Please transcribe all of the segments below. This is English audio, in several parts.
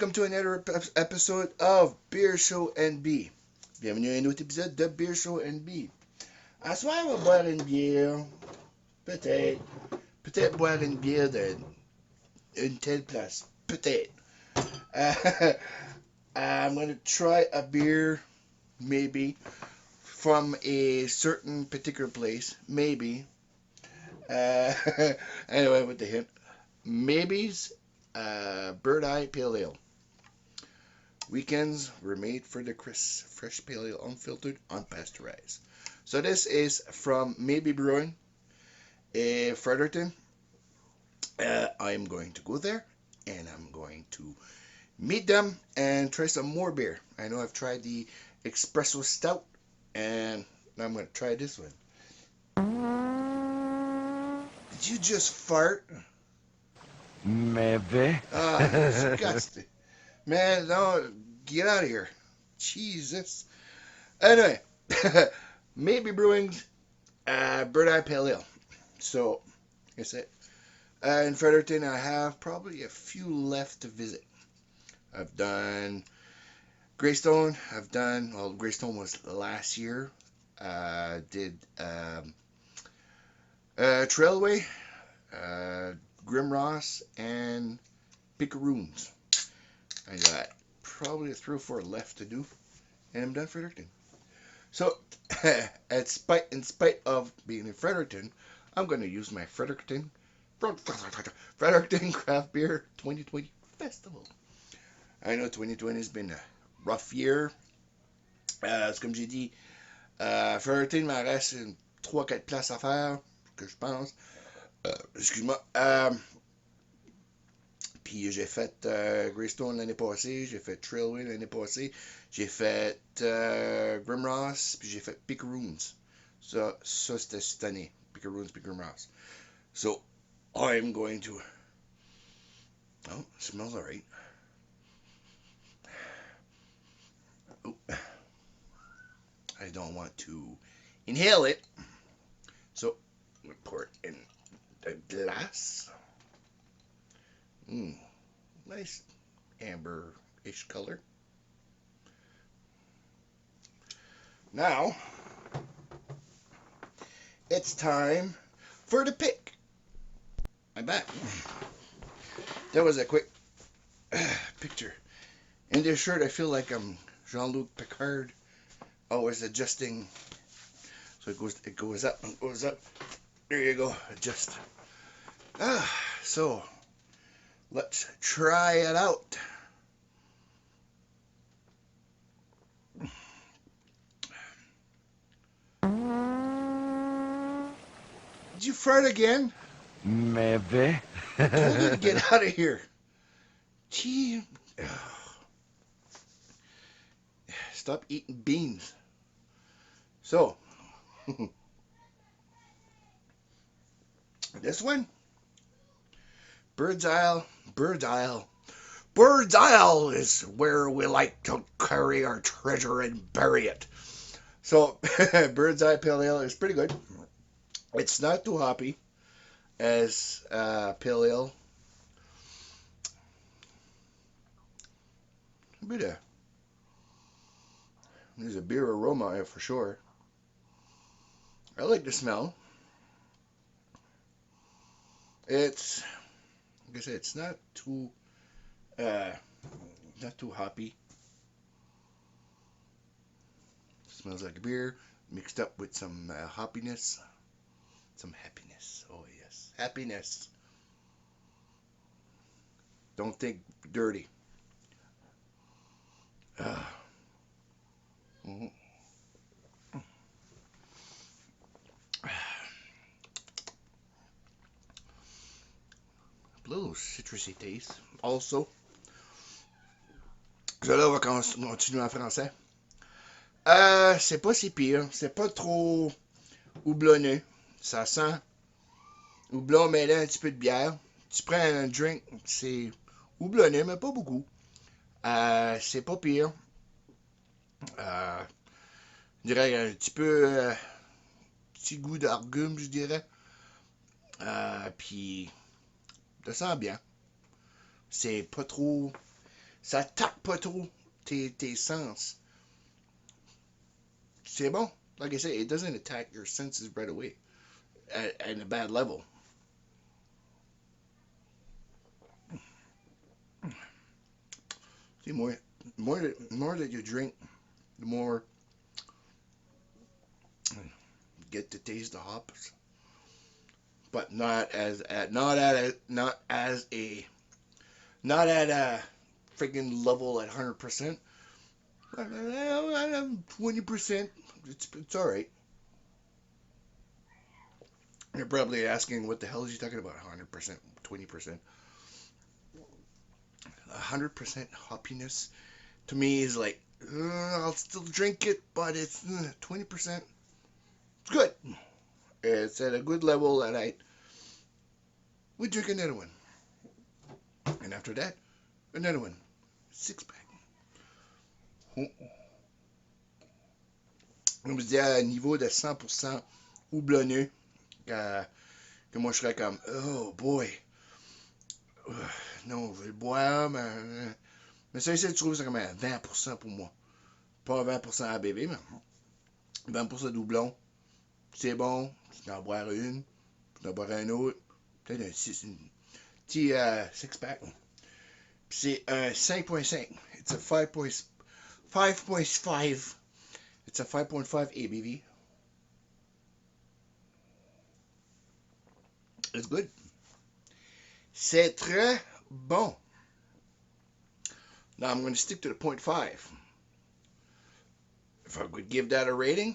welcome to another episode of Beer Show NB. Bienvenue à un autre épisode de Beer Show NB. À ce soir, on va boire une bière. Peut-être. Peut-être boire une bière d'une telle place. Peut-être. Uh, I'm going to try a beer, maybe, from a certain particular place. Maybe. Uh, anyway, with the hint. Maybe's Bird Eye Pale Ale. Weekends were made for the crisp, fresh pale ale, unfiltered, unpasteurized. So this is from Maybee Brewing, Fredericton. I'm going to go there and I'm going to meet them and try some more beer. I know I've tried the espresso stout and now I'm going to try this one. Did you just fart? Maybee. Ah, disgusting. Man, no, get out of here. Jesus. Anyway, Maybee Brewing's Bird Eye Pale Ale. So, like I said, in Fredericton, I have probably a few left to visit. I've done Greystone. Greystone was last year. Did Trailway, Grimross, and Picaroons. I got probably 3 or 4 left to do, and I'm done Fredericton. So, in spite of being in Fredericton, I'm going to use my Fredericton Craft Beer 2020 Festival. I know 2020 has been a rough year. Comme j'ai dit, Fredericton, il m'en reste 3-4 places à faire, que je pense. Excuse-moi. Puis j'ai fait Greystone l'année passée, j'ai fait Trailway l'année passée, j'ai fait Grimross, puis j'ai fait Picaroons. Ça c'était cette année. Picaroons, puis Grimross. So, I'm going to... Oh, it smells alright. Oh, I don't want to inhale it. So, I'm going to pour it in the glass. Nice amber-ish color. Now, it's time for the pick. I'm back. That was a quick picture. In this shirt, I feel like I'm Jean-Luc Picard, always adjusting. So it goes up and goes up. There you go, adjust. So let's try it out. Did you fart again? Maybee. Told you to get out of here. Gee. Stop eating beans. So, this one, Bird's Isle is where we like to carry our treasure and bury it. So, Bird's Eye Pale Ale is pretty good. It's not too hoppy as Pale Ale. There's a beer aroma for sure. I like the smell. It's, like I said, it's not too hoppy. Smells like a beer mixed up with some hoppiness, some happiness. Oh yes, happiness. Don't think dirty. Mm-hmm. Little citrusy taste. Also, so là, on va continuer en français. C'est pas si pire. C'est pas trop houblonneux. Ça sent houblon mêlé un petit peu de bière. Tu prends un drink, c'est houblonneux, mais pas beaucoup. C'est pas pire. Je dirais un petit peu petit goût d'argume, je dirais. Puis ça sent bien. C'est pas trop Ça tape pas trop tes sens. C'est bon. Like I say, it doesn't attack your senses right away at a bad level. See, more that you drink, the more you get to taste the hops, but not at a freaking level at 100%. 20%. It's all right. You're probably asking, what the hell is he talking about? 100%, 20%. 100% hoppiness to me is like, I'll still drink it, but it's 20%. It's good. It's at a good level that I would drink another one. And after that, another one. Six pack. On me dit à un niveau de 100% houblonneux que moi je serais comme, oh boy. Non, je vais le boire, mais ça ici, tu trouves ça comme un 20% pour moi. Pas 20% ABV, mais 20% doublon. C'est bon, tu peux en boire une, tu peux en boire un autre, peut-être un petit six-pack. Puis c'est un 5.5. It's a 5.5. It's a 5.5 ABV. It's good. C'est très bon. Now I'm going to stick to the 0.5. If I could give that a rating,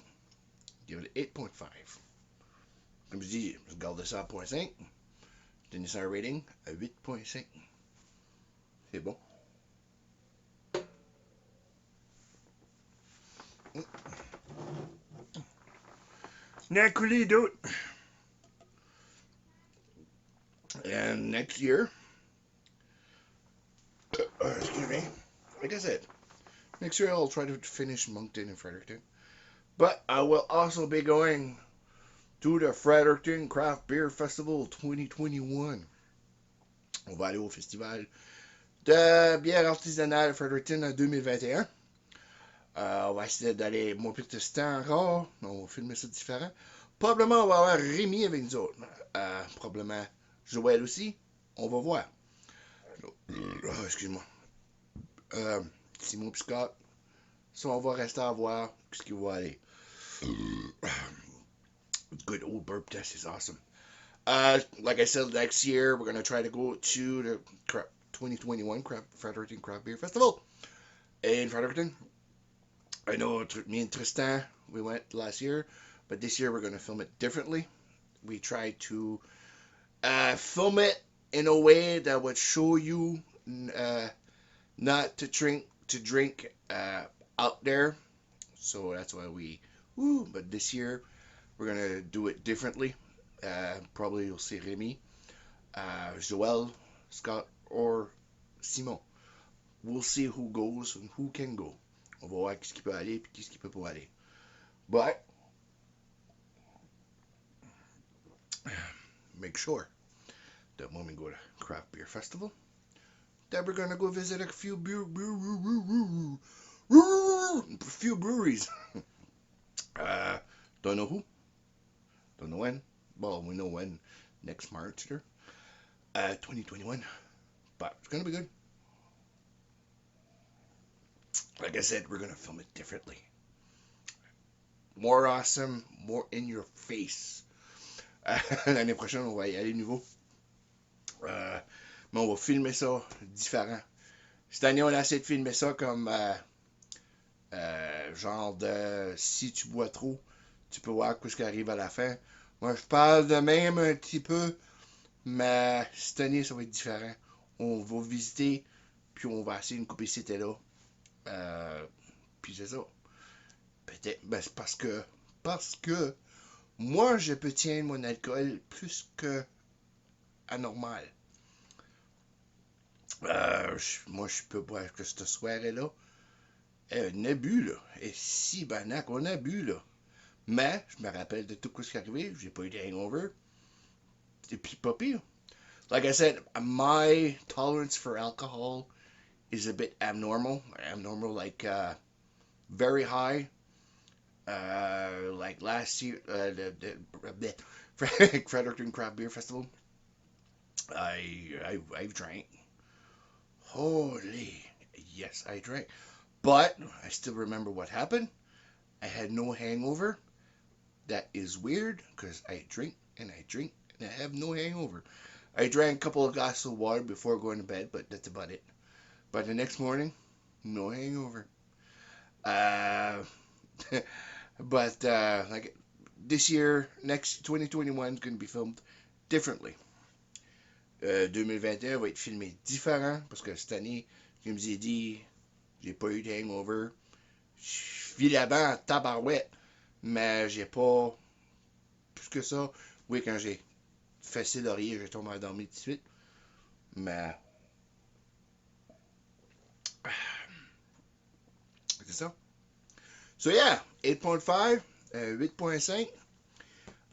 give it 8.5. Comme je dis, je garde ça à 0.5. Donne ça un rating à 8.5. C'est bon. N'a coulé d'autres. And next year, excuse me, like I said, next year I'll try to finish Moncton and Fredericton. But I will also be going to the Fredericton Craft Beer Festival 2021. On va aller au festival de bière artisanale de Fredericton en 2021. On va essayer d'aller moins plus de temps encore. On va filmer ça différent. Probablement, on va avoir Rémi avec nous autres. Probablement Joël aussi. On va voir. Oh, excuse-moi. Simon et Scott. So, on va rester à voir ce qu'il va aller. Good old burp test is awesome. Like I said, next year we're going to try to go to the 2021 Fredericton Craft Beer Festival in Fredericton. I know me and Tristan, we went last year, but this year we're going to film it differently. We tried to film it in a way that would show you not to drink out there. So that's why but this year we're going to do it differently. Probably you'll see Rémi, Joël, Scott, or Simon. We'll see who goes and who can go. On va voir qui peut aller et qui peut pas aller. But make sure that when we go to Craft Beer Festival, that we're gonna go visit a few breweries. Don't know who. Don't know when. Well, we know when. Next March, 2021. But it's gonna be good. Like I said, we're gonna film it differently. More awesome, more in your face. L'année prochaine, on va y aller nouveau. Mais on va filmer ça différent. Cette année, on a essayé de filmer ça comme genre de si tu bois trop, tu peux voir ce qui arrive à la fin. Moi, je parle de même un petit peu, mais cette année, ça va être différent. On va visiter, puis on va essayer de couper c'était là. Puis c'est ça. Peut-être, ben c'est parce que moi, je peux tenir mon alcool plus que anormal. Moi, je peux boire que cette soirée-là. On a bu, là. Et si, banac, on a bu, là. Mais, je me rappelle de tout ce qui est arrivé. J'ai pas eu de hangover. Et puis, pas pire. Like I said, my tolerance for alcohol is a bit abnormal. Like very high. Like last year, the Fredericton Craft Beer Festival. I've drank. Holy, yes, I drank. But I still remember what happened. I had no hangover. That is weird because I drink and I drink and I have no hangover. I drank a couple of glasses of water before going to bed, but that's about it. But the next morning, no hangover. Uh, but like this year, next 2021 is going to be filmed differently. 2021 va être filmé différent parce que cette année, comme j'ai dit, j'ai pas eu de hangover. Je vis là-bas en tabarouette, mais j'ai pas plus que ça. Oui, quand j'ai fessé l'oreiller, j'ai tombé endormi tout de suite. Mais c'est ça. So yeah, 8.5, 8.5.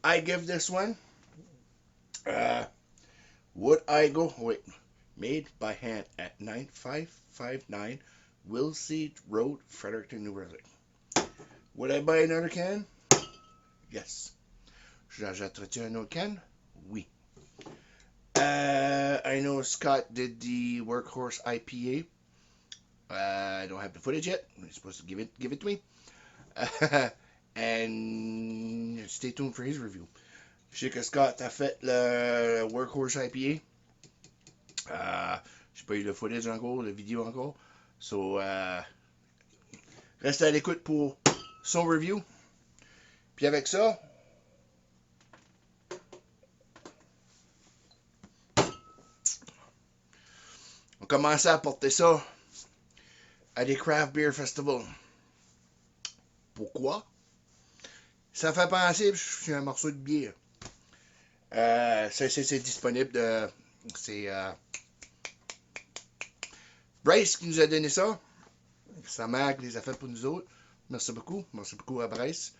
I give this one. Uh, would I go? Wait, made by hand at 9559 Willseed Road, Fredericton, New Brunswick. Would I buy another can? Yes. J'achèterais-tu un autre can? Oui. I know Scott did the Workhorse IPA. I don't have the footage yet. He's supposed to give it to me. And stay tuned for his review. Je sais que Scott a fait le Workhorse IPA. J'ai pas eu le footage encore, la vidéo encore. So, restez à l'écoute pour son review. Puis avec ça, on commence à apporter ça à des craft beer festivals. Pourquoi? Ça fait penser, je un morceau de bière. C'est disponible c'est Bryce qui nous a donné ça. Sa mère qui les a fait pour nous autres. Merci beaucoup. Merci beaucoup à Bryce.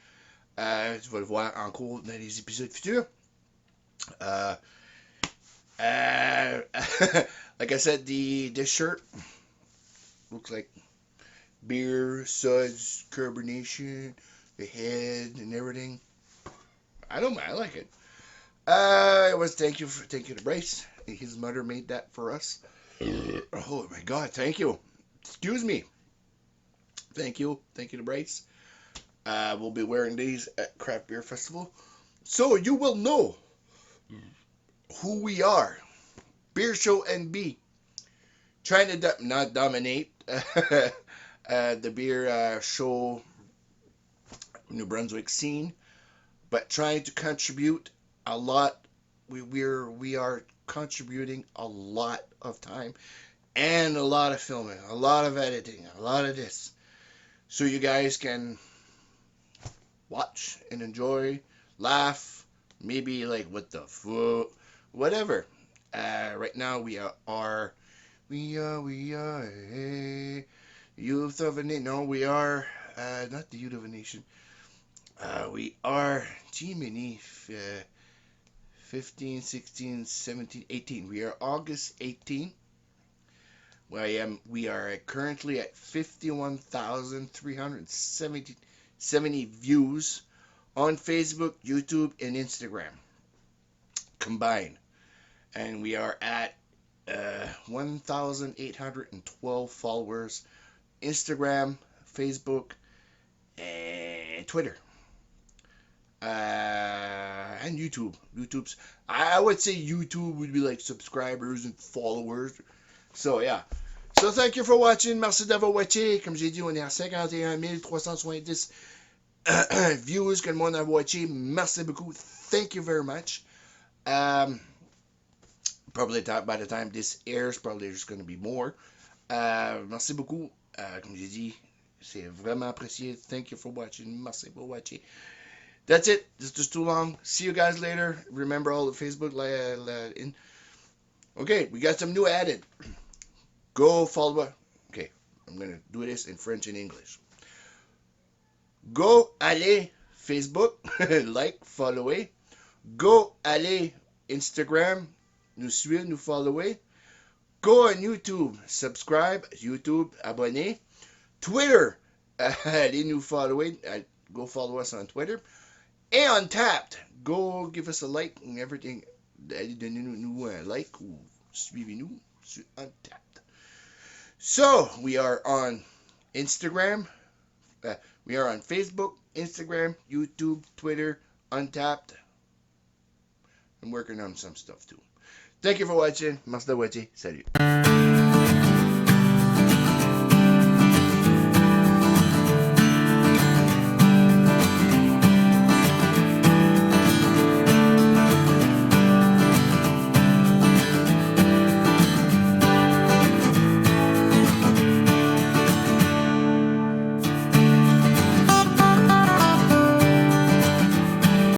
Tu vas le voir en cours dans les épisodes futurs. Like I said, this shirt looks like beer, suds, carbonation, the head, and everything. I like it. It was thank you to Bryce. His mother made that for us. Oh my God! Thank you. Excuse me. Thank you to Bryce. We'll be wearing these at Craft Beer Festival, so you will know who we are. Beer Show NB, trying to not dominate the beer show New Brunswick scene, but trying to contribute a lot. We are contributing a lot of time and a lot of filming, a lot of editing, a lot of this, so you guys can watch and enjoy, laugh, maybe like what the fuck, whatever. Right now we are youth of a nation. No, we are not the youth of a nation. We are Jiminy 15, 16, 17, 18. We are August 18. We are currently at 51,370 views on Facebook, YouTube, and Instagram combined. And we are at 1,812 followers, Instagram, Facebook, and Twitter. And YouTube. I would say YouTube would be like subscribers and followers. So, yeah. So, thank you for watching. Merci d'avoir watché. Comme j'ai dit, on est à 51 370 views que le monde a watché. Merci beaucoup. Thank you very much. Probably by the time this airs, probably there's going to be more. Merci beaucoup. Comme j'ai dit, c'est vraiment apprécié. Thank you for watching. Merci pour watcher. That's it. This is just too long. See you guys later. Remember all the Facebook. Okay, we got some new added. Go follow. Okay, I'm going to do this in French and English. Go aller Facebook. Like, follow. Go aller Instagram. Nous suivre, nous follower. Go on YouTube, subscribe, YouTube, abonné. Twitter, les nous following, go follow us on Twitter. Et Untapped, go give us a like and everything. Allez, donnez-nous un like ou suivez-nous sur Untapped. So, we are on Instagram, we are on Facebook, Instagram, YouTube, Twitter, Untapped. I'm working on some stuff too. Thank you for watching. Master Wachi. Salut.